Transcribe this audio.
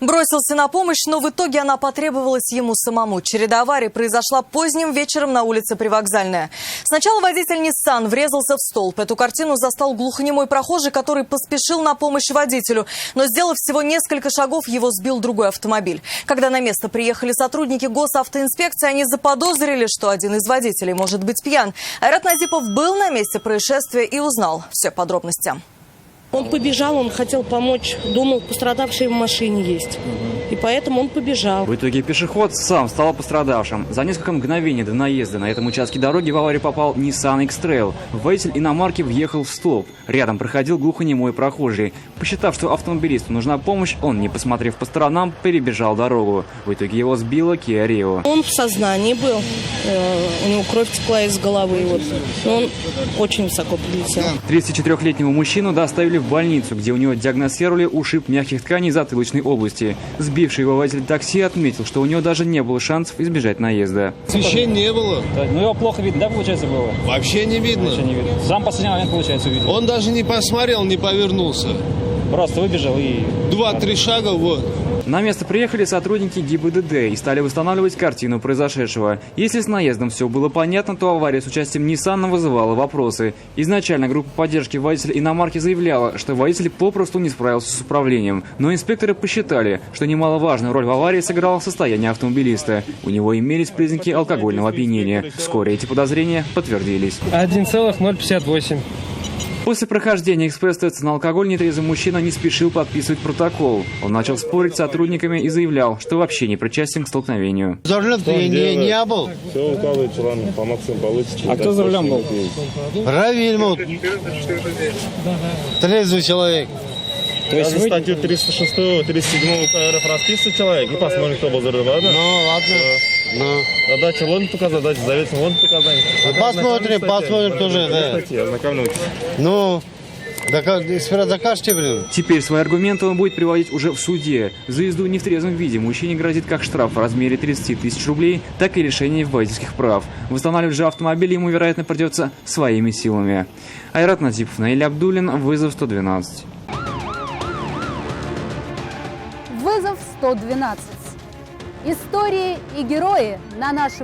Бросился на помощь, но в итоге она потребовалась ему самому. Череда аварий произошла поздним вечером на улице Привокзальная. Сначала водитель Nissan врезался в столб. Эту картину застал глухонемой прохожий, который поспешил на помощь водителю. Но, сделав всего несколько шагов, его сбил другой автомобиль. Когда на место приехали сотрудники госавтоинспекции, они заподозрили, что один из водителей может быть пьян. Айрат Назипов был на месте происшествия и узнал все подробности. Он побежал, он хотел помочь, думал, пострадавший в машине есть. И поэтому он побежал. В итоге пешеход сам стал пострадавшим. За несколько мгновений до наезда на этом участке дороги в аварию попал Nissan X-Trail. Водитель иномарки въехал в столб. Рядом проходил глухонемой прохожий. Посчитав, что автомобилисту нужна помощь, он, не посмотрев по сторонам, перебежал дорогу. В итоге его сбила Kia Rio. Он в сознании был. У него кровь текла из головы. Вот. Но он очень высоко прилетел. 34-летнего мужчину доставили в больницу, где у него диагностировали ушиб мягких тканей затылочной области. Сбивший его водитель такси отметил, что у него даже не было шансов избежать наезда. Освещения не было. Ну его плохо видно, да, получается, было? Вообще не видно. Вообще не видно. Сам в последний момент, получается, увидел. Он даже не посмотрел, не повернулся. Просто выбежал и... 2-3 шага, вот. На место приехали сотрудники ГИБДД и стали восстанавливать картину произошедшего. Если с наездом все было понятно, то авария с участием Nissan вызывала вопросы. Изначально группа поддержки водителя иномарки заявляла, что водитель попросту не справился с управлением. Но инспекторы посчитали, что немаловажную роль в аварии сыграло состояние автомобилиста. У него имелись признаки алкогольного опьянения. Вскоре эти подозрения подтвердились. 1,058. После прохождения экспресс-теста на алкоголь нетрезвый мужчина не спешил подписывать протокол. Он начал спорить с сотрудниками и заявлял, что вообще не причастен к столкновению. За рулем ты не был? Все укладывается, ладно, по максимуму получится. А кто за рулем был? Равиль, трезвый человек. То есть за статью 306, 307 УК РФ расписывается человек, и посмотрим, кто был за рулем, ладно? Ну, ладно. Задача вон показать, задача заведомо вон показать. Посмотрим тоже, да. Ознакомьтесь. Ну, сперва закажете, блин. Теперь свои аргументы он будет приводить уже в суде. За езду не в трезвом виде мужчине грозит как штраф в размере 30 тысяч рублей, так и лишение водительских прав. Восстанавливать же автомобиль ему, вероятно, придется своими силами. Айрат Назипов, Наиль Абдуллин, вызов 112. Вызов 112. Истории и герои на нашем